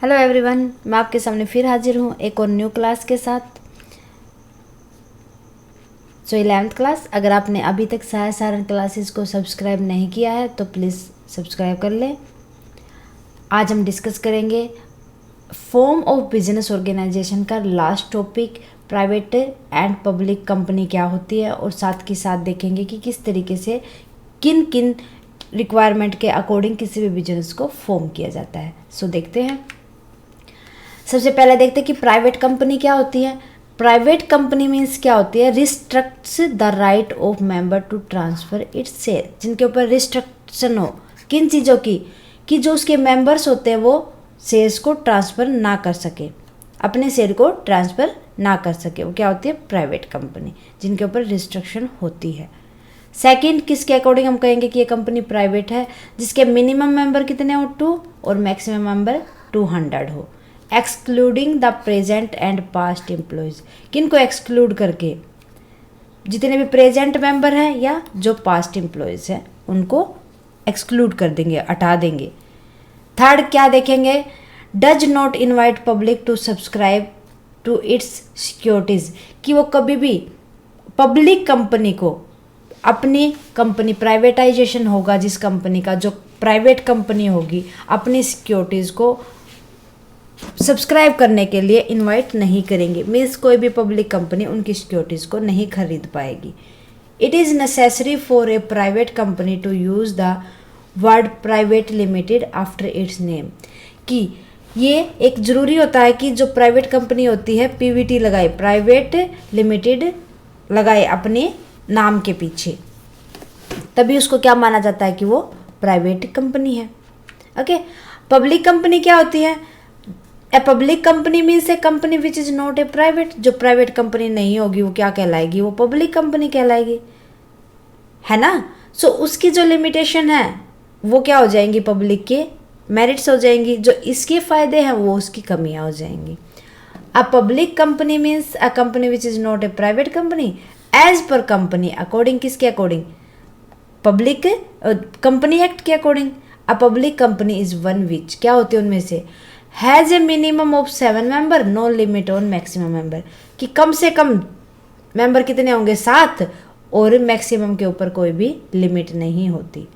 Hello everyone, मैं आपके सामने फिर हाजिर हूँ एक और न्यू क्लास के साथ। 11th class. अगर आपने अभी तक सहाय सारण क्लासेस को सब्सक्राइब नहीं किया है तो प्लीज़ सब्सक्राइब कर लें। आज हम डिस्कस करेंगे फॉर्म ऑफ बिजनेस ऑर्गेनाइजेशन का last topic, private and public company क्या होती है, और साथ के साथ देखेंगे कि किस तरीके से किन किन रिक्वायरमेंट के अकॉर्डिंग किसी भी बिजनेस को फॉर्म किया जाता है। सो देखते हैं। सबसे पहले देखते हैं कि प्राइवेट कंपनी क्या होती है। प्राइवेट कंपनी मीन्स क्या होती है? Restricts the right of member to transfer its share. जिनके ऊपर रिस्ट्रिक्शन हो किन चीज़ों की, कि जो उसके मेंबर्स होते हैं वो शेयर्स को ट्रांसफ़र ना कर सके, अपने शेयर को ट्रांसफ़र ना कर सके, वो क्या होती है? प्राइवेट कंपनी, जिनके ऊपर रिस्ट्रिक्शन होती है। सेकंड, किसके अकॉर्डिंग हम कहेंगे कि ये कंपनी प्राइवेट है? जिसके मिनिमम मेंबर कितने हो? 2 और मैक्सिमम मेंबर 200 हो। Excluding the present and past employees. किनको एक्सक्लूड करके? जितने भी प्रेजेंट मेंबर हैं या जो पास्ट एम्प्लॉयज़ हैं उनको एक्सक्लूड कर देंगे, हटा देंगे। थर्ड क्या देखेंगे? Does not invite public to subscribe to its securities. कि वो कभी भी पब्लिक कंपनी को, अपनी कंपनी प्राइवेटाइजेशन होगा जिस कंपनी का, जो प्राइवेट कंपनी होगी, अपनी सिक्योरिटीज़ को सब्सक्राइब करने के लिए इनवाइट नहीं करेंगे। मीन्स कोई भी पब्लिक कंपनी उनकी सिक्योरिटीज़ को नहीं खरीद पाएगी। It is necessary for a private company to use the word private limited after its name. कि ये एक ज़रूरी होता है कि जो प्राइवेट कंपनी होती है पीवीटी लगाए, प्राइवेट लिमिटेड लगाए अपने नाम के पीछे, तभी उसको क्या माना जाता है कि वो प्राइवेट कंपनी है। ओके। पब्लिक कंपनी क्या होती है? A public company means A company which is not a private. जो प्राइवेट कंपनी नहीं होगी वो क्या कहलाएगी? वो पब्लिक कंपनी कहलाएगी, है ना। सो उसकी जो लिमिटेशन है वो क्या हो जाएंगी? पब्लिक के मेरिट्स हो जाएंगी, जो इसके फ़ायदे हैं वो उसकी कमियां हो जाएंगी। A public company means a company which is not a private company as per company according, किसके अकॉर्डिंग? पब्लिक कंपनी एक्ट के according. A public company is one which, क्या होती है उनमें से? Has a minimum of 7 member, no limit on maximum member. कि कम से कम मेंबर कितने होंगे? 7, और मैक्सिमम के ऊपर कोई भी लिमिट नहीं होती।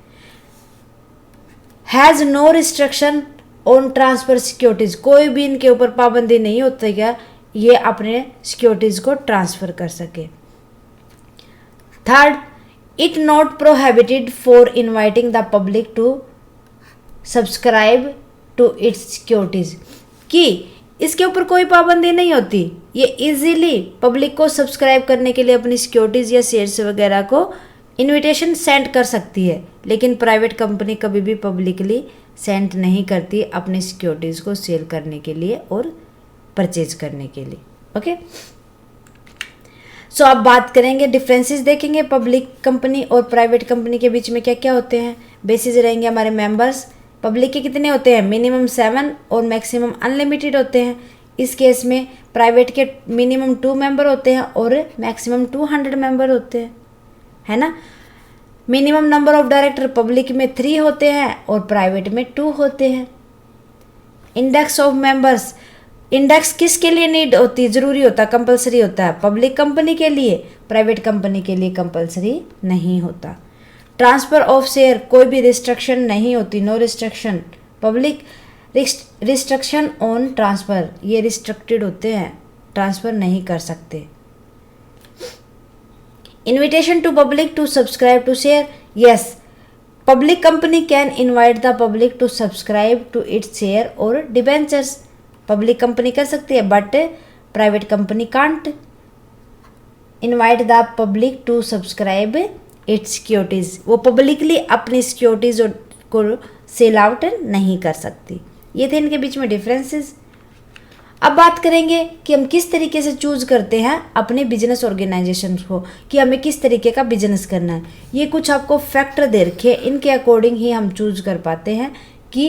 Has no restriction on transfer securities. कोई भी इनके ऊपर पाबंदी नहीं होती क्या ये अपने सिक्योरिटीज़ को ट्रांसफ़र कर सके। Third, it not prohibited for inviting the public to subscribe to its securities. कि इसके ऊपर कोई पाबंदी नहीं होती, ये इजीली पब्लिक को सब्सक्राइब करने के लिए अपनी सिक्योरिटीज़ या शेयर्स वगैरह को इनविटेशन सेंड कर सकती है। लेकिन प्राइवेट कंपनी कभी भी पब्लिकली सेंड नहीं करती अपनी सिक्योरिटीज़ को सेल करने के लिए और परचेज करने के लिए। ओके। सो अब बात करेंगे, डिफरेंसेस देखेंगे पब्लिक कंपनी और प्राइवेट कंपनी के बीच में क्या क्या होते हैं। बेसिस रहेंगे हमारे मेंबर्स। पब्लिक के कितने होते हैं? मिनिमम 7 और मैक्सिमम अनलिमिटेड होते हैं। इस केस में प्राइवेट के मिनिमम 2 मेंबर होते हैं और मैक्सिमम 200 मेंबर होते हैं, है ना। Minimum number of director public में 3 होते हैं और प्राइवेट में 2 होते हैं। इंडेक्स ऑफ मेंबर्स, इंडेक्स किसके लिए नीड होती है? ज़रूरी होता है, कंपलसरी होता है पब्लिक कंपनी के लिए, प्राइवेट कंपनी के लिए कंपलसरी नहीं होता। ट्रांसफ़र ऑफ शेयर, कोई भी रिस्ट्रिक्शन नहीं होती, no restriction. Public restriction on transfer, ये रिस्ट्रिक्टेड होते हैं, ट्रांसफ़र नहीं कर सकते। Invitation to public to subscribe to share, yes, public company can invite the public to subscribe to its share और डिबेंचर्स। पब्लिक कंपनी कर सकती है but private company can't invite the public to subscribe its securities. वो publicly अपनी securities को sell out नहीं कर सकती। ये थे इनके बीच में डिफरेंसेस। अब बात करेंगे कि हम किस तरीके से चूज़ करते हैं अपने बिजनेस ऑर्गेनाइजेशन को, कि हमें किस तरीके का बिजनेस करना है। ये कुछ आपको फैक्टर दे रखे, इनके अकॉर्डिंग ही हम चूज़ कर पाते हैं कि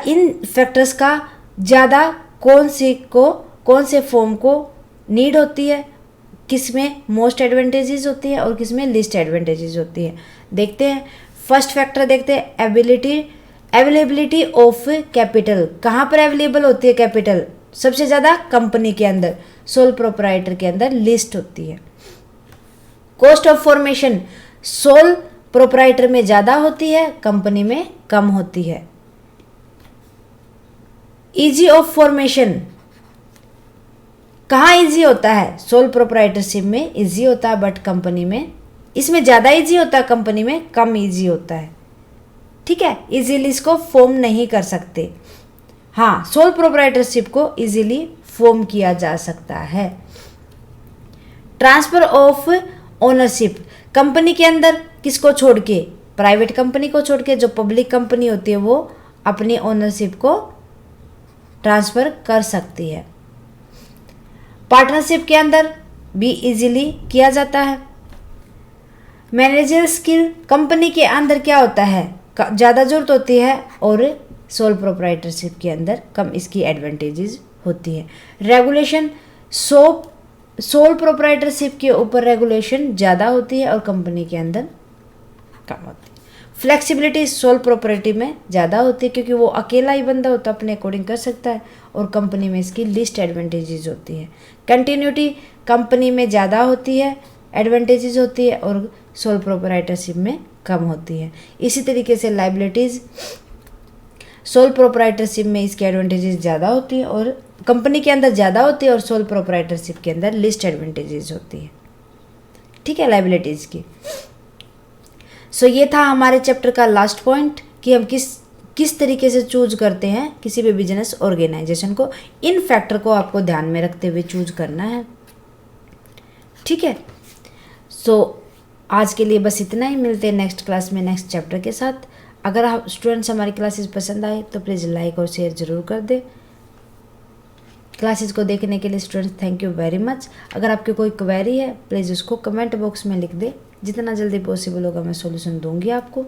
इन फैक्टर्स का ज़्यादा कौन से फॉर्म को नीड होती है, किस में मोस्ट एडवांटेजेस होती है और किस में लिस्ट एडवांटेजेस होती है। देखते हैं। फर्स्ट फैक्टर देखते हैं, एबिलिटी अवेलेबिलिटी ऑफ कैपिटल, कहाँ पर अवेलेबल होती है कैपिटल? सबसे ज़्यादा कंपनी के अंदर, सोल प्रोप्राइटर के अंदर लिस्ट होती है। Cost of formation, sole proprietor में ज़्यादा होती है, कंपनी में कम होती है। इजी ऑफ फॉर्मेशन, कहाँ इजी होता है? सोल प्रोप्राइटरशिप में इजी होता है, बट कंपनी में, इसमें ज़्यादा इजी होता है, कंपनी में कम इजी होता है। ठीक है, इजीली इसको फॉर्म नहीं कर सकते। हाँ, सोल प्रोप्राइटरशिप को इजीली फॉर्म किया जा सकता है। ट्रांसफर ऑफ ओनरशिप, कंपनी के अंदर किसको छोड़ के? प्राइवेट कंपनी को छोड़ के जो पब्लिक कंपनी होती है वो अपनी ओनरशिप को ट्रांसफ़र कर सकती है। पार्टनरशिप के अंदर भी इजीली किया जाता है। मैनेजर स्किल, कंपनी के अंदर क्या होता है? ज़्यादा ज़रूरत होती है और सोल प्रोप्राइटरशिप के अंदर कम इसकी एडवांटेजेस होती है। रेगुलेशन, सोल प्रोप्राइटरशिप के ऊपर रेगुलेशन ज़्यादा होती है और कंपनी के अंदर कम होती है। फ्लेक्सिबिलिटी सोल प्रोप्राइटी में ज़्यादा होती है क्योंकि वो अकेला ही बंदा होता है, अपने अकॉर्डिंग कर सकता है, और कंपनी में इसकी लिस्ट एडवांटेजेस होती है। कंटिन्यूटी कंपनी में ज़्यादा होती है, एडवांटेजेस होती है, और सोल प्रोप्राइटरशिप में कम होती है। इसी तरीके से लाइबिलिटीज़, सोल प्रोप्राइटरशिप में इसकी एडवांटेजेस ज़्यादा होती है और कंपनी के अंदर ज़्यादा होती है, और सोल प्रोप्राइटरशिप के अंदर लिस्ट एडवांटेजेस होती है। ठीक है, लाइबिलिटीज़ की। सो ये था हमारे चैप्टर का लास्ट पॉइंट कि हम किस तरीके से चूज करते हैं किसी भी बिजनेस ऑर्गेनाइजेशन को। इन फैक्टर को आपको ध्यान में रखते हुए चूज करना है। ठीक है, सो आज के लिए बस इतना ही। मिलते हैं नेक्स्ट क्लास में नेक्स्ट चैप्टर के साथ। अगर आप स्टूडेंट्स हमारी क्लासेस पसंद आए तो प्लीज़ लाइक और शेयर ज़रूर कर दें। क्लासेस को देखने के लिए students thank you very much. अगर आपकी कोई क्वेरी है प्लीज़ उसको कमेंट बॉक्स में लिख दें, जितना जल्दी पॉसिबल होगा मैं सॉल्यूशन दूंगी आपको।